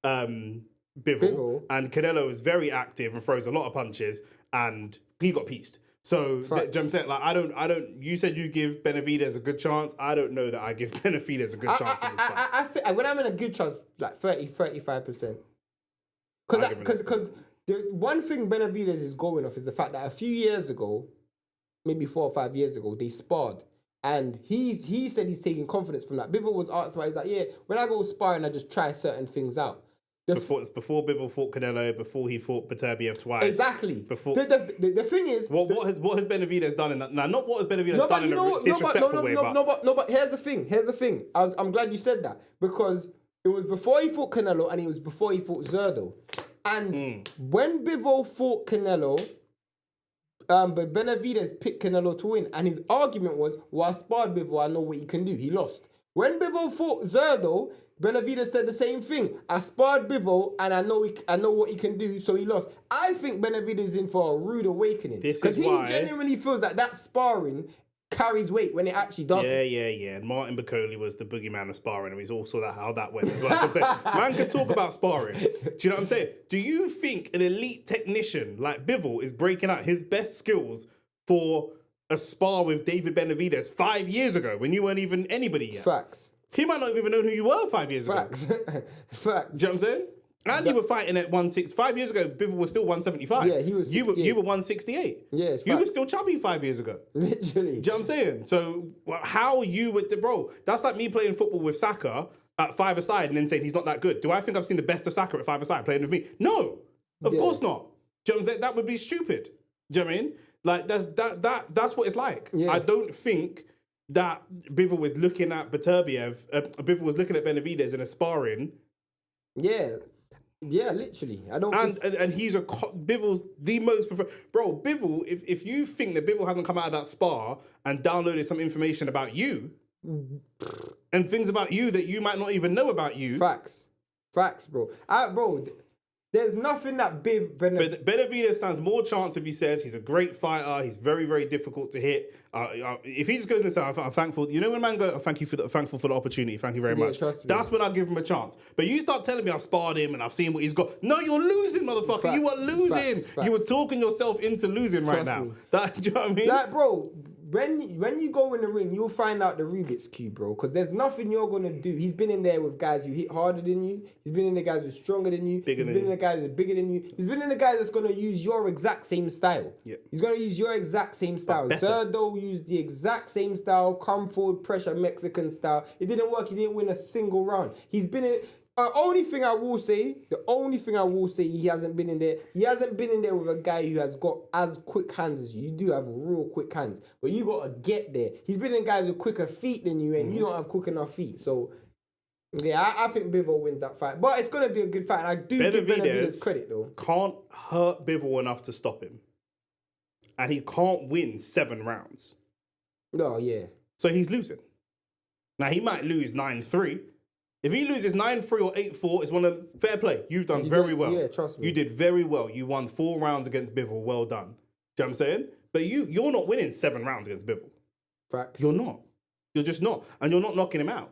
Bivol, and Canelo is very active and throws a lot of punches, and he got pieced. So, you know what I'm saying? Like, I don't. You said you give Benavidez a good chance. I don't know that I give Benavidez a good chance in this fight. I think when I'm in a good chance, like 35%. Because the one thing Benavidez is going off is the fact that a few years ago, maybe 4 or 5 years ago, they sparred. And he said he's taking confidence from that. Bivol was asked why he's like, yeah, when I go sparring, I just try certain things out. Before Bivol fought Canelo, before he fought Beterbiev twice. Exactly. Before the thing is, what has Benavidez done in that? Now, not what has Benavidez done in a disrespectful way, but here's the thing. I'm glad you said that because it was before he fought Canelo and it was before he fought Zerdo. And when Bivol fought Canelo, but Benavidez picked Canelo to win, and his argument was, well, I sparred Bivol, I know what he can do. He lost. When Bivol fought Zerdo, Benavidez said the same thing. I sparred Bivol, and I know what he can do, so he lost. I think Benavidez is in for a rude awakening. Because he genuinely feels like that sparring carries weight when it actually doesn't. Yeah. And Martin Bacoli was the boogeyman of sparring, and we all saw how that went as well. I'm saying, man can talk about sparring. Do you know what I'm saying? Do you think an elite technician like Bivol is breaking out his best skills for a spar with David Benavidez 5 years ago when you weren't even anybody yet? Facts. He might not even know who you were 5 years ago. Facts. Do you know what I'm saying? And you were fighting at 160. 5 years ago, Bivol was still 175. Yeah, he was 68. You were 168. Yeah, you were still chubby 5 years ago. Literally. Do you know what I'm saying? So, how you with the bro? That's like me playing football with Saka at 5-a-side and then saying he's not that good. Do I think I've seen the best of Saka at 5-a-side playing with me? No, of course not. Do you know what I'm saying? That would be stupid. Do you know what I mean? Like that's what it's like. Yeah. I don't think that Bivol was looking at Beterbiev. Bivol was looking at Benavidez in a sparring. Yeah. Yeah, literally. I don't. And he's Bivol's the most preferred. Bro, Bivol. If you think that Bivol hasn't come out of that spar and downloaded some information about you and things about you that you might not even know about you. Facts, bro. There's nothing that Benavidez. Benavidez stands more chance if he says he's a great fighter. He's very, very difficult to hit. If he just goes and says, "I'm thankful," you know, when man go, thankful for the opportunity. Thank you very much. Trust me. That's when I give him a chance. But you start telling me I've sparred him and I've seen what he's got. No, you're losing, motherfucker. Facts, You are losing. facts. You were talking yourself into losing right Trust now. me. Do you know what I mean? Like, bro, when you go in the ring, you'll find out the Rubik's Cube, bro. Because there's nothing you're going to do. He's been in there with guys who hit harder than you. He's been in the guys who are stronger than you. He's been in the guys who are bigger than you. He's been in the guys that's going to use your exact same style. Yeah. He's going to use your exact same style. Zerdo used the exact same style, come forward, pressure, Mexican style. It didn't work. He didn't win a single round. He's been in... The only thing I will say, he hasn't been in there. He hasn't been in there with a guy who has got as quick hands as you. You do have real quick hands, but you got to get there. He's been in guys with quicker feet than you, and you don't have quick enough feet. So, yeah, I think Bivol wins that fight. But it's going to be a good fight, and I do give Benavidez credit, though. Can't hurt Bivol enough to stop him. And he can't win 7 rounds. No, yeah. So he's losing. Now, he might lose 9-3. If he loses 9-3 or 8-4, it's one of fair play. You've done very well. Yeah, trust me. You did very well. You won 4 rounds against Bivol. Well done. Do you know what I'm saying? But you're not winning 7 rounds against Bivol. Facts. You're not. You're just not. And you're not knocking him out.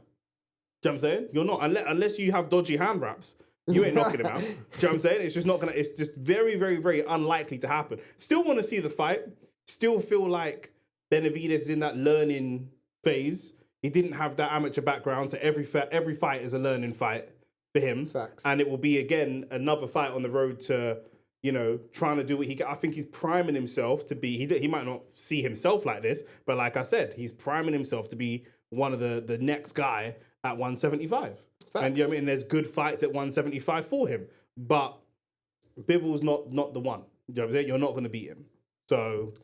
Do you know what I'm saying? You're not. Unless you have dodgy hand wraps, you ain't knocking him out. Do you know what I'm saying? It's just not going to... It's just very, very, very unlikely to happen. Still want to see the fight. Still feel like Benavidez is in that learning phase. He didn't have that amateur background, so every fight is a learning fight for him. Facts. And it will be, again, another fight on the road to, you know, trying to do what I think he's priming himself to be. He might not see himself like this, but like I said, he's priming himself to be one of the next guy at 175. Facts. And you know what I mean? There's good fights at 175 for him. But Bivol's not the one. You know what I'm saying? You're not going to beat him. So...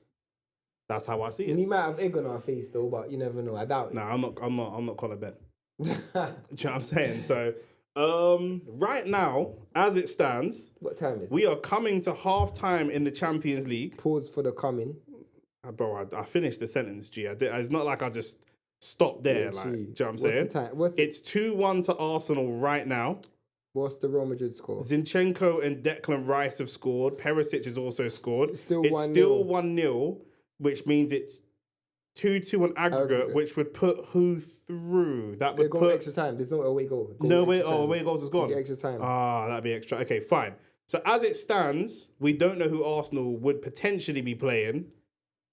that's how I see it. We might have egg on our face though, but you never know. I doubt it. No, I'm not Colin Ben. Do you know what I'm saying? So, right now, as it stands, What time is it? we are coming to half-time in the Champions League. Pause for the coming. Bro, I finished the sentence, G. It's not like I just stopped there. Yeah, like, do true. you know what I'm What's saying? the time? It's 2-1 to Arsenal right now. What's the Real Madrid score? Zinchenko and Declan Rice have scored. Perisic has also scored. Still It's 1-0. still 1-0, which means it's 2-2 on aggregate, which would put who through? That They would go put... extra time. There's no away goal. No way. Oh, away goals is gone. The extra time. Ah, that'd be extra. Okay, fine. So as it stands, we don't know who Arsenal would potentially be playing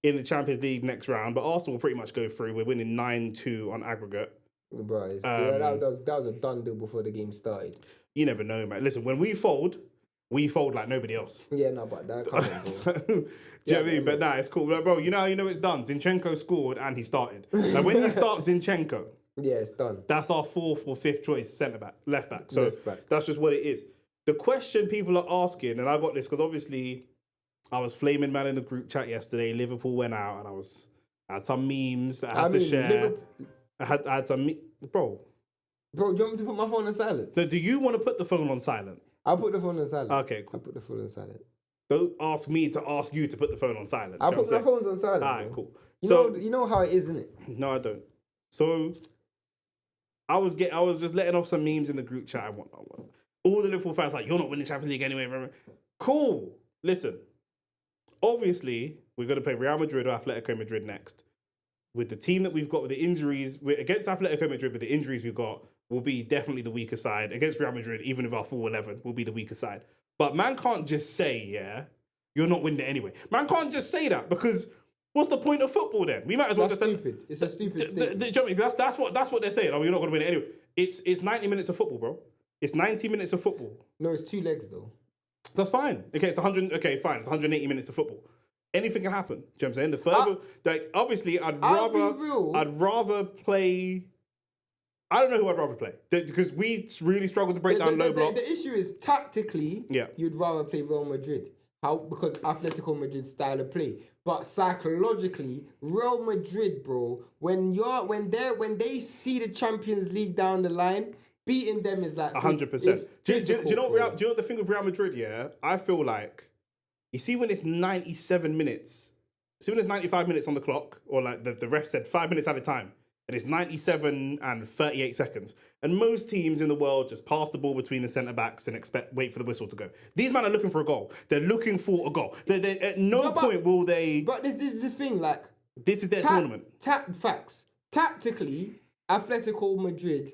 in the Champions League next round, but Arsenal will pretty much go through. We're winning 9-2 on aggregate. Bro, that was a done deal before the game started. You never know, man. Listen, when we fold like nobody else. Yeah, no, but that can't So, do you know what I mean? But nah, it's cool. Like, bro, you know it's done. Zinchenko scored and he started. Like when you start Zinchenko, yeah, it's done. that's our 4th or 5th choice centre back, left back. So Left back. that's just what it is. The question people are asking, and I got this because obviously I was flaming man in the group chat yesterday. Liverpool went out, and I had some memes that I had to share. I had some bro. Bro, do you want me to put my phone on silent? Now, do you want to put the phone on silent? I'll put the phone on silent. Okay, cool. I'll put the phone on silent. Don't ask me to ask you to put the phone on silent. I'll You know put what my I'm saying? phones on silent. All right, bro. cool. You know how it is, isn't it? No, I don't. So I was just letting off some memes in the group chat and whatnot. All the Liverpool fans like, you're not winning Champions League anyway. Bro. Cool. Listen, obviously we're going to play Real Madrid or Atletico Madrid next. With the team that we've got, with the injuries, against Atletico Madrid, with the injuries we've got, we'll be definitely the weaker side. Against Real Madrid, even with our full 11, we'll be the weaker side. But man can't just say, yeah, you're not winning it anyway. Man can't just say that because what's the point of football then? We might as well That's just... stupid. It's a stupid statement. Do you know what I mean? That's what they're saying. Oh, you're not going to win it anyway. It's 90 minutes of football, bro. It's 90 minutes of football. No, it's 2 legs though. That's fine. Okay, it's 100. Okay, fine. It's 180 minutes of football. Anything can happen. Do you know what I'm saying? The further, obviously, I'd rather play. I don't know who I'd rather play because we really struggle to break down low blocks. The issue is tactically, Yeah. you'd rather play Real Madrid. How? Because Atletico Madrid's style of play. But psychologically, Real Madrid, bro, when they see the Champions League down the line, beating them is like 100%. Do you know bro. what the thing with Real Madrid? Yeah, I feel like you see when it's 97 minutes. See when there's 95 minutes on the clock, or like the ref said 5 minutes at a time. and it's 97 and 38 seconds. And most teams in the world just pass the ball between the centre backs and wait for the whistle to go. These men are looking for a goal. They're looking for a goal. They at no point will they. But this is the thing, like this is their tournament. Facts. Tactically, Atletico Madrid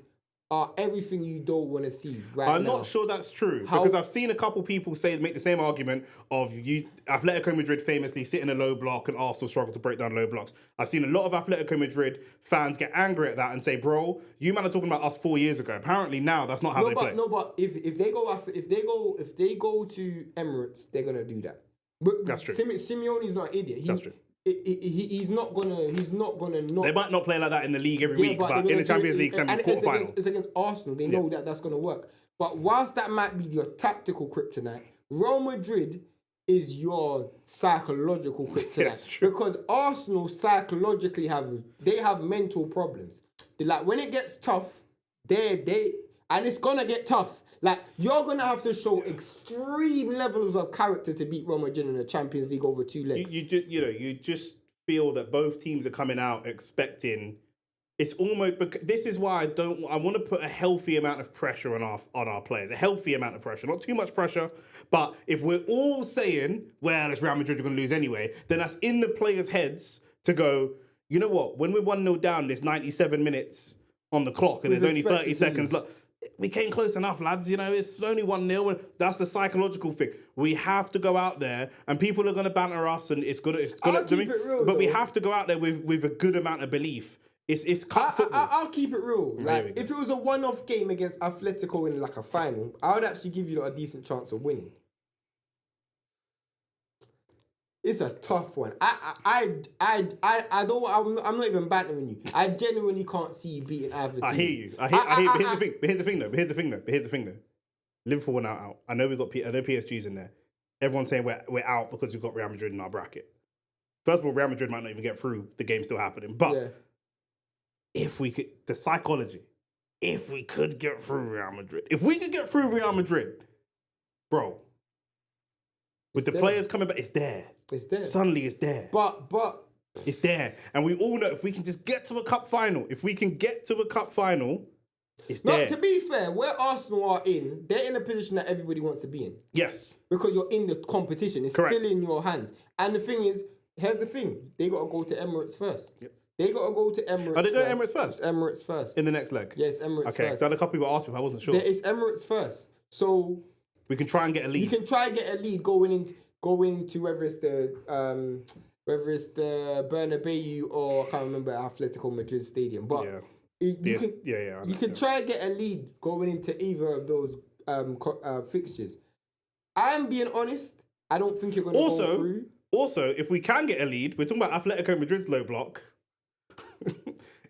are everything you don't want to see right now. I'm not sure that's true because I've seen a couple people make the same argument of Atletico Madrid famously sit in a low block and Arsenal struggle to break down low blocks. I've seen a lot of Atletico Madrid fans get angry at that and say, "Bro, you man are talking about us 4 years ago. Apparently now that's not how they play." No, but if they go to Emirates, they're gonna do that. But that's true. Simeone's not an idiot. That's true. He's not gonna not. They might not play like that in the league every week, but in the Champions League quarterfinal, it's against Arsenal. They know that's gonna work. But whilst that might be your tactical kryptonite, Real Madrid is your psychological kryptonite. That's true. Because Arsenal psychologically have mental problems. Like when it gets tough, and it's gonna get tough. Like you're gonna have to show extreme levels of character to beat Real Madrid in the Champions League over 2 legs. You just feel that both teams are coming out expecting. It's almost because this is why I want to put a healthy amount of pressure on our players. A healthy amount of pressure, not too much pressure. But if we're all saying, well, it's Real Madrid, we're going to lose anyway, then that's in the players' heads to go, you know what? When we're 1-0 down, there's 97 minutes on the clock and there's only 30 seconds left. We came close enough, lads. You know, it's only 1-0. That's the psychological thing. We have to go out there, and people are going to banter us, and it's gonna. But we have to go out there with a good amount of belief. It's cut football. I'll keep it real. Like if it was a one-off game against Atletico in like a final, I would actually give you a decent chance of winning. It's a tough one. I'm not even bantering you. I genuinely can't see you beating either team. I hear you. I hear. But here's the thing though. Liverpool are now out. I know PSG's in there. Everyone's saying we're out because we've got Real Madrid in our bracket. First of all, Real Madrid might not even get through. The game's still happening. But if we could, the psychology, if we could get through Real Madrid, bro, with the players coming back, it's there. It's there. Suddenly it's there. But it's there. And we all know if we can just get to a cup final, it's there. To be fair, where Arsenal are in, they're in a position that everybody wants to be in. Yes. Because you're in the competition. It's Correct. still in your hands. And the thing is, here's the thing. They got to go to Emirates first. Yep. They got to go to Emirates. Are they going to Emirates first? It's Emirates first. In the next leg? Yes, Emirates okay, first. so I had a couple people asked me if I wasn't sure. It's Emirates first. So we can try and get a lead. You can try and get a lead going into whether it's the Bernabeu or I can't remember Atletico Madrid Stadium. But you can try and get a lead going into either of those fixtures. I'm being honest. I don't think you're going to go through. Also, if we can get a lead, we're talking about Atletico Madrid's low block.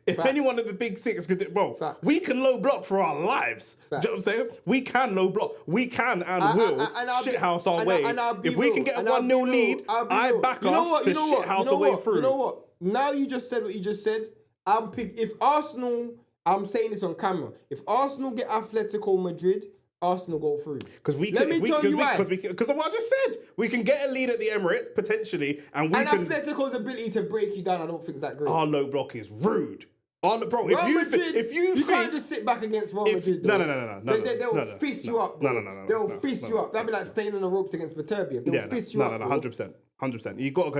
If Facts. anyone of the big six could, Facts. we can low block for our lives. Facts. Do you know what I'm saying? We can low block. We can and will shithouse our way. If we can get a 1-0 lead, I back us to shithouse our way through. You know what? Now you just said what you just said. If Arsenal, I'm saying this on camera. If Arsenal get Atletico Madrid, Arsenal go through. Because what I just said, we can get a lead at the Emirates potentially, and Atletico's ability to break you down, I don't think is that great. Our low block is rude. Bro, if you can't just sit back against Real Madrid. They'll fist you up. No. They'll fist you up. That'd be like staying on the ropes against Viterbi. They'll fist you up. 100%. You gotta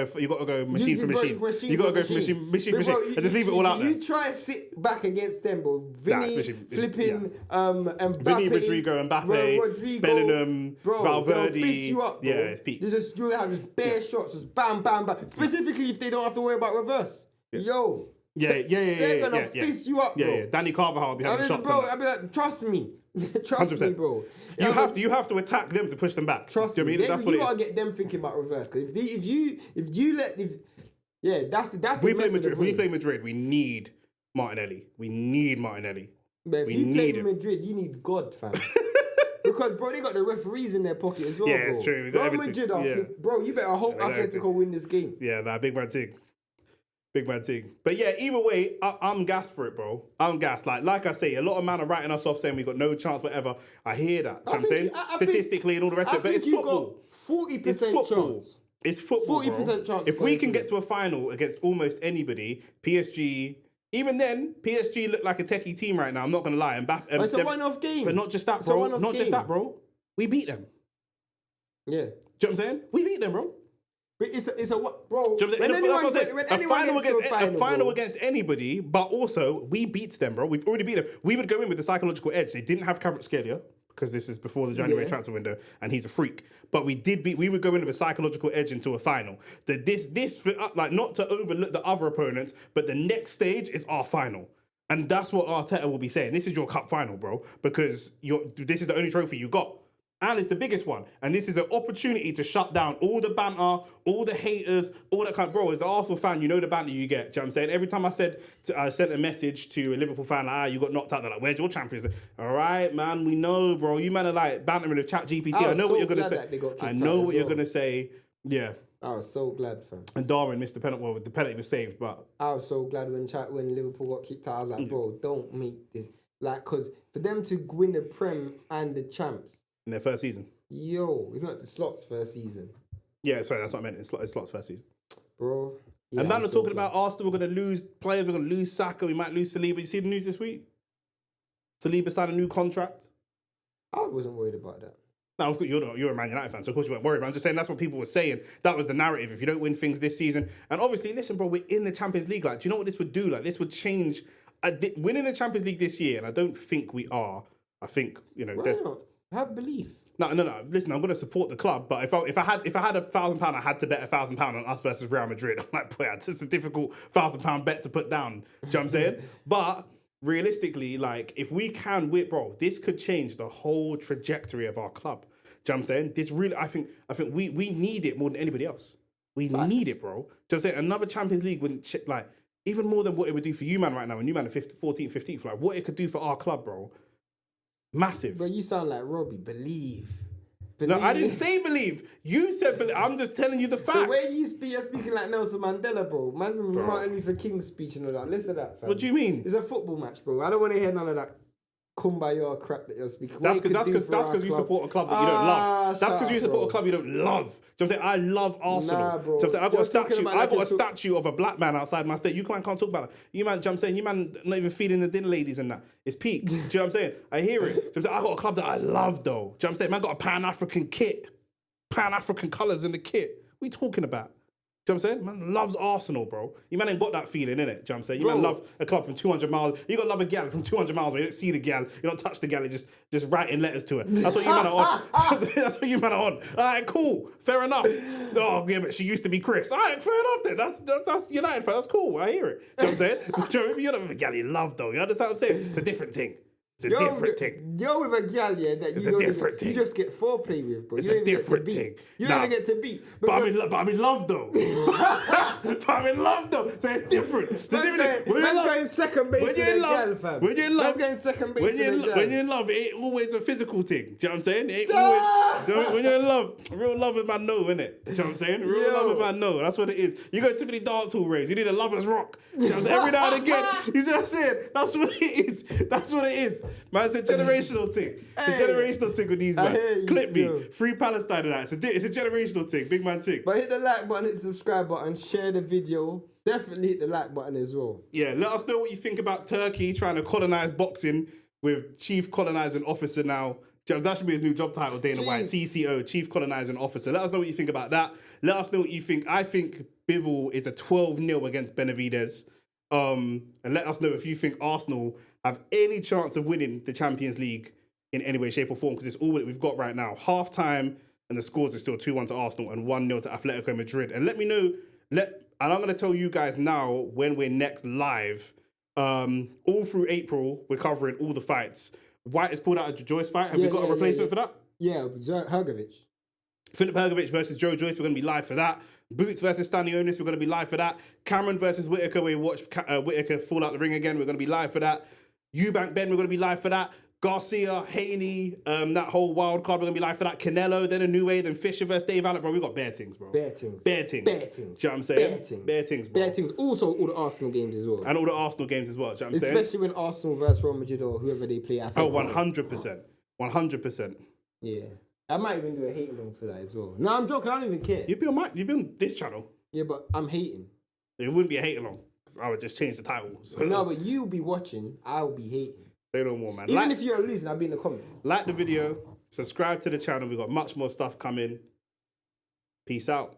go machine for machine. You gotta go for machine for machine. And just leave it all out there. You try and sit back against them, bro. Vinny, flipping, Mbappe, Vinny, Rodrigo, Mbappe, Bellingham, Valverde. They'll fist you up, bro. Yeah, it's peak. You have just bare shots, just bam, bam, bam. Specifically if they don't have to worry about reverse. Yo. They're gonna fist you up, bro. Yeah. Danny Carvajal will be having shots. Bro, I'll be like, trust me. Trust me, bro. You have to attack them to push them back. Trust me. That's what you gotta get them thinking about reverse. Because if you let that's we play Madrid. If we play Madrid, we need Martinelli. But if you play Madrid, you need God, fam. Because, bro, they got the referees in their pocket as well, bro. Yeah, it's true. We got everything. Madrid bro, you better hope Atletico win this game. Yeah, big man thing. But yeah, either way, I'm gassed for it, bro. I'm gassed. Like I say, a lot of men are writing us off saying we got no chance, whatever. I hear that. I'm saying statistically and all the rest of it, but it's football. 40% chance. It's football. 40% chance. If we can get to a final against almost anybody, PSG, Even then, PSG look like a techie team right now. I'm not gonna lie. It's a one-off game. But not just that, It's a bro. one-off Not just game. that, bro. We beat them. Yeah. Do you know what I'm saying? We beat them, bro. But it's a what, bro? Do you know what I'm saying? That's what I'm saying. A final bro. against anybody, but also we beat them, bro. We've already beat them. We would go in with the psychological edge. They didn't have Kvaratskhelia because this is before the January transfer window, and he's a freak. But we would go in with a psychological edge into a final. Like not to overlook the other opponents, but the next stage is our final. And that's what Arteta will be saying. This is your cup final, bro, because this is the only trophy you got. And it's the biggest one. And this is an opportunity to shut down all the banter, all the haters, all that kind of... Bro, as an Arsenal fan, you know the banter you get. Do you know what I'm saying? Every time I sent a message to a Liverpool fan, like, you got knocked out. They're like, where's your champions? All right, man, we know, bro. You man are like bantering with chat GPT. I know what you're going to say. I know what you're going to say. Yeah. I was so glad, fam. And Darwin missed the penalty. Well, the penalty was saved, but... I was so glad when Liverpool got kicked out. I was like, bro, don't make this... Like, because for them to win the Prem and the Champs... In their first season. Yo, it's not the Slots' first season. Yeah, sorry, that's what I meant. It's Slot's first season. Bro. Yeah, and man was talking about Arsenal, we're going to lose players, we're going to lose Saka, we might lose Saliba. You see the news this week? Saliba signed a new contract. I wasn't worried about that. No, of course, you're a Man United fan, so of course you weren't worried. But I'm just saying that's what people were saying. That was the narrative. If you don't win things this season, and obviously, listen, bro, we're in the Champions League. Like, do you know what this would do? Like, this would change. Winning the Champions League this year, and I don't think we are. I think Why not? Have belief. No. Listen, I'm going to support the club, but if I had £1,000, I had to bet £1,000 on us versus Real Madrid. I'm like, boy, it's a difficult £1,000 bet to put down. Do you know what I'm saying? But realistically, like, if we can win, bro, this could change the whole trajectory of our club. Do you know what I'm saying? This really, I think we need it more than anybody else. We need it, bro. Do you know what I'm saying? Another Champions League wouldn't, like, even more than what it would do for you, man, right now, and you, man, are 14th, 15th, like, what it could do for our club, bro. Massive. Bro, you sound like Robbie. Believe. No, I didn't say believe. You said believe. I'm just telling you the facts. The way you're speaking like Nelson Mandela, bro. Man's Martin Luther King's speech and all that. Listen to that, fam. What do you mean? It's a football match, bro. I don't want to hear none of that kumbaya crap that you're speaking. That's because you support a club that you don't love. That's because you support a club you don't love. Do you know what I'm saying? I love Arsenal. Nah, bro. Do you know what I'm saying? I got a statue of a black man outside my state. You can't talk about it. You man, do you know what I'm saying? You man not even feeding the dinner ladies and that. It's peak. Do you know what I'm saying? I hear it. Do you know what I'm saying? I got a club that I love though. Do you know what I'm saying? Man got a Pan-African kit. Pan-African colours in the kit. What are you talking about? Do you know what I'm saying? Man loves Arsenal, bro. You man ain't got that feeling, innit? Do you know what I'm saying? You man love a club from 200 miles. You got to love a gal from 200 miles where you don't see the gal, you don't touch the gal, you just writing letters to her. That's what you man are on. That's what you man are on. All right, cool. Fair enough. Oh, yeah, but she used to be Chris. All right, fair enough then. That's United fan. That's cool. I hear it. Do you know what I'm saying? Do you know, you're not a gal you love, though. You understand what I'm saying? It's a different thing. It's a different thing. You're with a gal, yeah, that you just get foreplay with, bro. It's a different thing. You don't even get to beat. But I'm in love, though. But I'm in love, though. So it's different. It's different. Man's going second base with a gal, fam. When you're in love, Man's going second base with a gal. When you're in love, it ain't always a physical thing. Do you know what I'm saying? It ain't always. When you're in love, real love is my no, innit? Do you know what I'm saying? Real love is my no. That's what it is. You go to many dance hall raves. You need a lover's rock. Do you know what I'm saying? Every now and again. You see what I'm saying? That's what it is. That's what it is. Man, it's a generational thing. It's a generational thing with these man. Clip me. Free Palestine and that. It's a generational thing. Big man thing. But hit the like button, hit the subscribe button, share the video. Definitely hit the like button as well. Yeah, let us know what you think about Turkey trying to colonize boxing with Chief Colonizing Officer now. That should be his new job title, Dana White. CCO, Chief Colonizing Officer. Let us know what you think about that. Let us know what you think. I think Bivol is a 12-0 against Benavidez. And let us know if you think Arsenal have any chance of winning the Champions League in any way, shape or form, because it's all that we've got right now. Half-time, and the scores are still 2-1 to Arsenal and 1-0 to Atletico Madrid. And let me know, and I'm going to tell you guys now when we're next live. All through April, we're covering all the fights. White has pulled out a Joyce fight. Have we got a replacement for that? Yeah, Hergovic. Philip Hergovic versus Joe Joyce, we're going to be live for that. Boots versus Stanionis, we're going to be live for that. Cameron versus Whittaker, we watch Whittaker fall out the ring again, we're going to be live for that. Eubank Ben, we're going to be live for that. Garcia, Haney, that whole wild card, we're going to be live for that. Canelo, then Inoue, then Fisher versus Dave Allen, bro. We got bare things, bro. Bare things. Bare things. Bare things. Do you know what I'm saying? Bare things. Bare things, bro. Bare things. Also, all the Arsenal games as well. And all the Arsenal games as well, do you know what I'm saying? Especially when Arsenal versus Real Madrid or whoever they play. I think 100%. 100%. Yeah. I might even do a hate along for that as well. No, I'm joking. I don't even care. You'd be on this channel. Yeah, but I'm hating. It wouldn't be a hate along. I would just change the title. So No, but you'll be watching, I'll be hating. say no more, man. Even if you're losing, I'll be in the comments. Like the video, subscribe to the channel. We got much more stuff coming. Peace out.